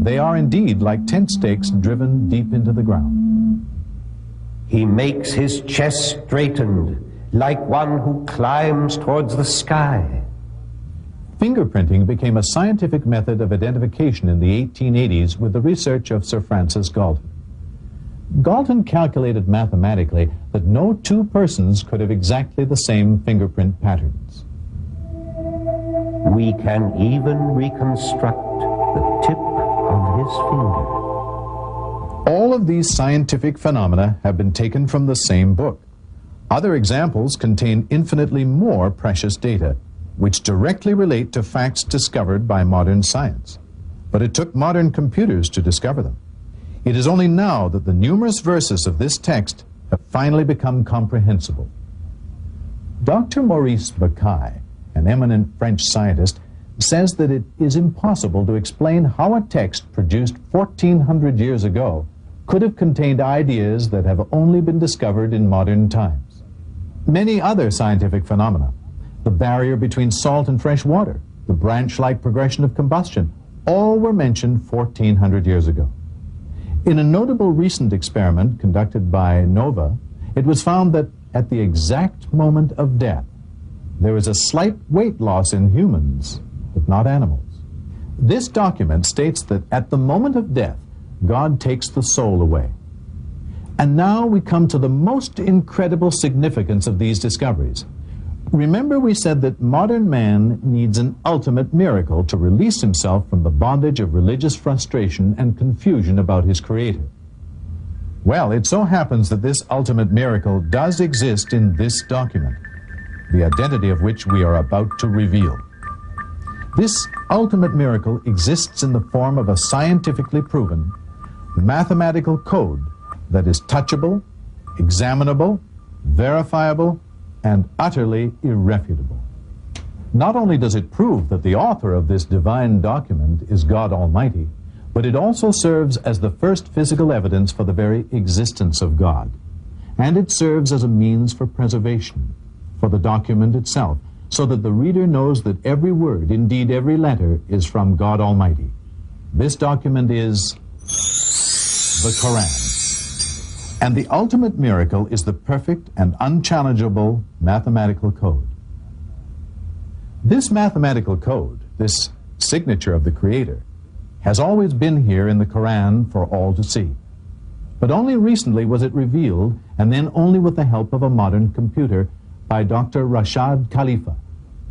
they are indeed like tent stakes driven deep into the ground. He makes his chest straightened, like one who climbs towards the sky. Fingerprinting became a scientific method of identification in the 1880s with the research of Sir Francis Galton. Galton calculated mathematically that no 2 persons could have exactly the same fingerprint patterns. We can even reconstruct the tip of his finger. All of these scientific phenomena have been taken from the same book. Other examples contain infinitely more precious data, which directly relate to facts discovered by modern science. But it took modern computers to discover them. It is only now that the numerous verses of this text have finally become comprehensible. Dr. Maurice Bucaille, an eminent French scientist, says that it is impossible to explain how a text produced 1,400 years ago could have contained ideas that have only been discovered in modern times. Many other scientific phenomena, the barrier between salt and fresh water, the branch-like progression of combustion, all were mentioned 1,400 years ago. In a notable recent experiment conducted by NOVA, it was found that at the exact moment of death, there is a slight weight loss in humans, but not animals. This document states that at the moment of death, God takes the soul away. And now we come to the most incredible significance of these discoveries. Remember, we said that modern man needs an ultimate miracle to release himself from the bondage of religious frustration and confusion about his Creator. Well, it so happens that this ultimate miracle does exist in this document, the identity of which we are about to reveal. This ultimate miracle exists in the form of a scientifically proven mathematical code that is touchable, examinable, verifiable, and utterly irrefutable. Not only does it prove that the author of this divine document is God Almighty, but it also serves as the first physical evidence for the very existence of God. And it serves as a means for preservation, for the document itself, so that the reader knows that every word, indeed every letter, is from God Almighty. This document is the Quran. And the ultimate miracle is the perfect and unchallengeable mathematical code. This mathematical code, this signature of the Creator, has always been here in the Quran for all to see. But only recently was it revealed, and then only with the help of a modern computer, by Dr. Rashad Khalifa,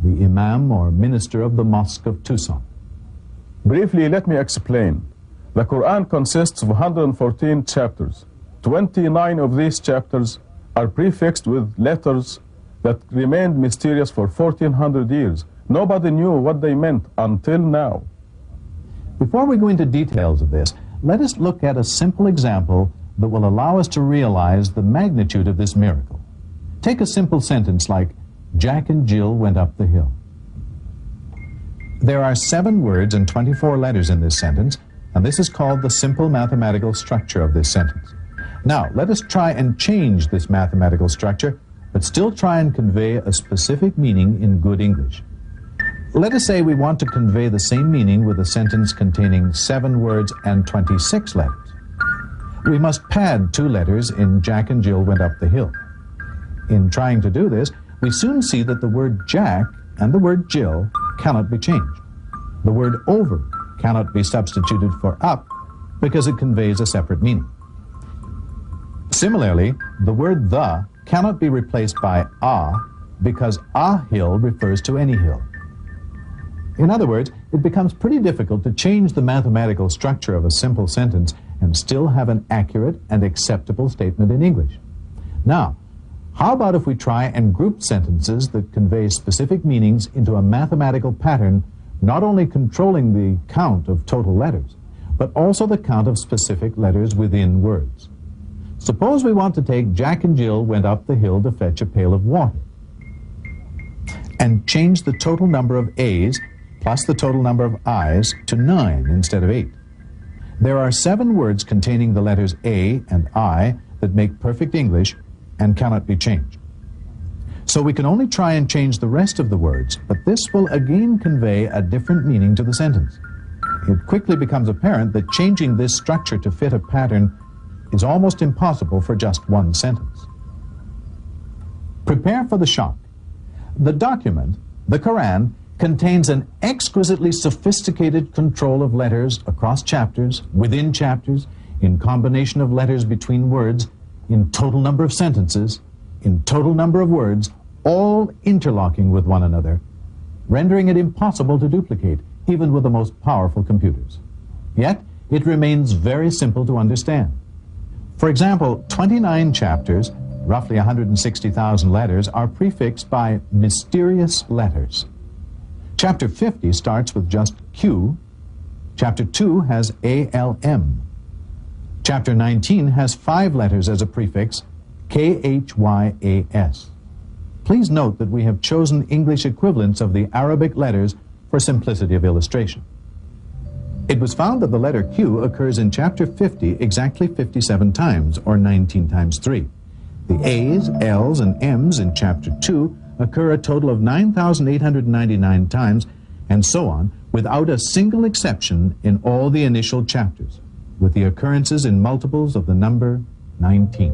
the Imam or minister of the Mosque of Tucson. Briefly, let me explain. The Quran consists of 114 chapters. 29 of these chapters are prefixed with letters that remained mysterious for 1400 years. Nobody knew what they meant until now. Before we go into details of this, let us look at a simple example that will allow us to realize the magnitude of this miracle. Take a simple sentence like, Jack and Jill went up the hill. There are 7 words and 24 letters in this sentence, and this is called the simple mathematical structure of this sentence. Now, let us try and change this mathematical structure, but still try and convey a specific meaning in good English. Let us say we want to convey the same meaning with a sentence containing 7 words and 26 letters. We must pad 2 letters in Jack and Jill went up the hill. In trying to do this, we soon see that the word Jack and the word Jill cannot be changed. The word over cannot be substituted for up because it conveys a separate meaning. Similarly, the word the cannot be replaced by a because a hill refers to any hill. In other words, it becomes pretty difficult to change the mathematical structure of a simple sentence and still have an accurate and acceptable statement in English. Now, how about if we try and group sentences that convey specific meanings into a mathematical pattern, not only controlling the count of total letters, but also the count of specific letters within words? Suppose we want to take Jack and Jill went up the hill to fetch a pail of water and change the total number of A's plus the total number of I's to 9 instead of 8. There are 7 words containing the letters A and I that make perfect English and cannot be changed. So we can only try and change the rest of the words, but this will again convey a different meaning to the sentence. It quickly becomes apparent that changing this structure to fit a pattern is almost impossible for just one sentence. Prepare for the shock. The document, the Quran, contains an exquisitely sophisticated control of letters across chapters, within chapters, in combination of letters between words, in total number of sentences, in total number of words, all interlocking with one another, rendering it impossible to duplicate, even with the most powerful computers. Yet, it remains very simple to understand. For example, 29 chapters, roughly 160,000 letters, are prefixed by mysterious letters. Chapter 50 starts with just Q. Chapter 2 has ALM. Chapter 19 has 5 letters as a prefix, KHYAS. Please note that we have chosen English equivalents of the Arabic letters for simplicity of illustration. It was found that the letter Q occurs in chapter 50 exactly 57 times, or 19 times 3. The A's, L's, and M's in chapter 2 occur a total of 9,899 times, and so on, without a single exception in all the initial chapters, with the occurrences in multiples of the number 19.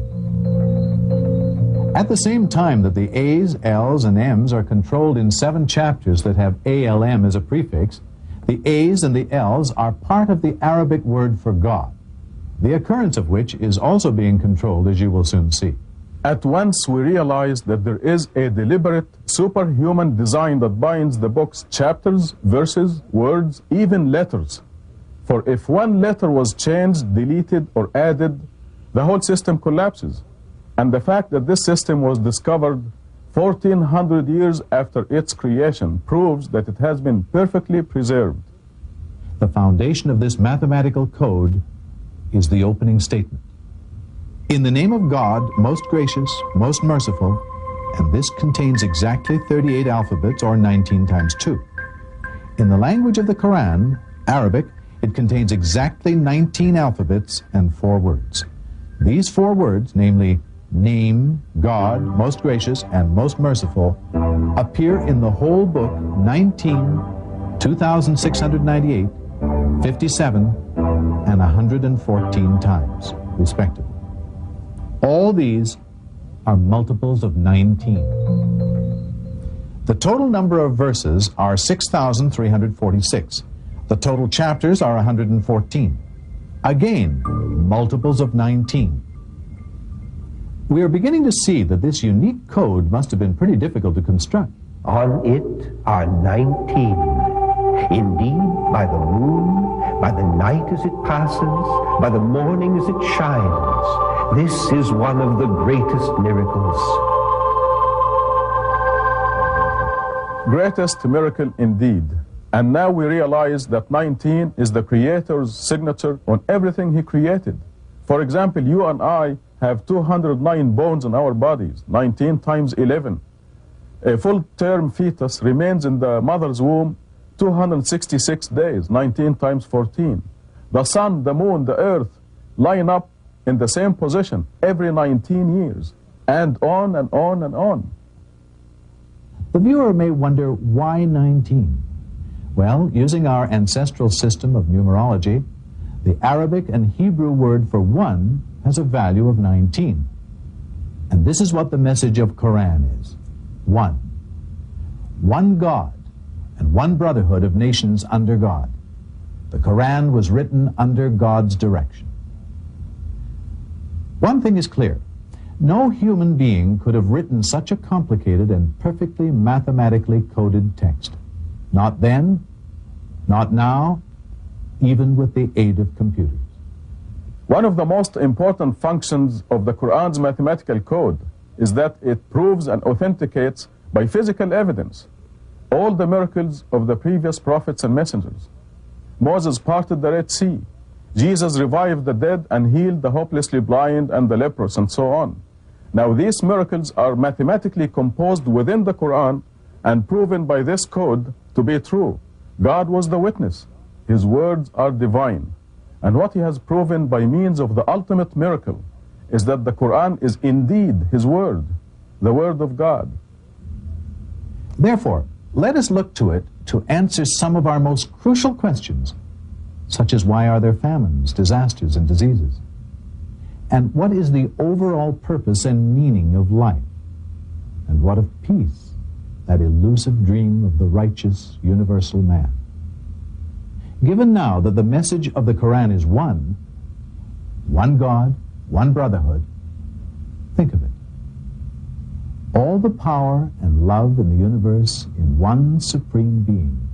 At the same time that the A's, L's, and M's are controlled in 7 chapters that have ALM as a prefix, the A's and the L's are part of the Arabic word for God, the occurrence of which is also being controlled, as you will soon see. At once we realize that there is a deliberate, superhuman design that binds the book's chapters, verses, words, even letters. For if one letter was changed, deleted, or added, the whole system collapses. And the fact that this system was discovered 1400 years after its creation proves that it has been perfectly preserved. The foundation of this mathematical code is the opening statement. In the name of God, most gracious, most merciful, and this contains exactly 38 alphabets, or 19 times 2. In the language of the Quran, Arabic, it contains exactly 19 alphabets and 4 words. These 4 words, namely name, God, most gracious, and most merciful, appear in the whole book 19, 2,698, 57, and 114 times, respectively. All these are multiples of 19. The total number of verses are 6,346. The total chapters are 114. Again, multiples of 19. We are beginning to see that this unique code must have been pretty difficult to construct. On it are 19. Indeed, by the moon, by the night as it passes, by the morning as it shines, this is one of the greatest miracles. Greatest miracle indeed. And now we realize that 19 is the Creator's signature on everything He created. For example, you and I have 209 bones in our bodies, 19 times 11. A full-term fetus remains in the mother's womb 266 days, 19 times 14. The sun, the moon, the earth line up in the same position every 19 years, and on and on and on. The viewer may wonder, why 19? Well, using our ancestral system of numerology, the Arabic and Hebrew word for 1 has a value of 19. And this is what the message of Quran is. 1. One God and one brotherhood of nations under God. The Quran was written under God's direction. One thing is clear. No human being could have written such a complicated and perfectly mathematically coded text. Not then, not now, even with the aid of computers. One of the most important functions of the Quran's mathematical code is that it proves and authenticates by physical evidence all the miracles of the previous prophets and messengers. Moses parted the Red Sea. Jesus revived the dead and healed the hopelessly blind and the leprous, and so on. Now these miracles are mathematically composed within the Quran and proven by this code to be true. God was the witness. His words are divine. And what He has proven by means of the ultimate miracle is that the Quran is indeed His word, the word of God. Therefore, let us look to it to answer some of our most crucial questions, such as why are there famines, disasters, and diseases? And what is the overall purpose and meaning of life? And what of peace, that elusive dream of the righteous, universal man? Given now that the message of the Quran is one God, one brotherhood, think of it. All the power and love in the universe in one supreme being,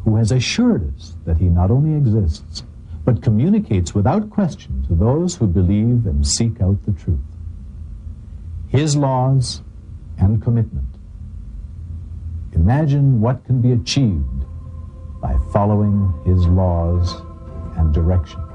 who has assured us that He not only exists, but communicates without question to those who believe and seek out the truth. His laws and commitment. Imagine what can be achieved by following His laws and directions.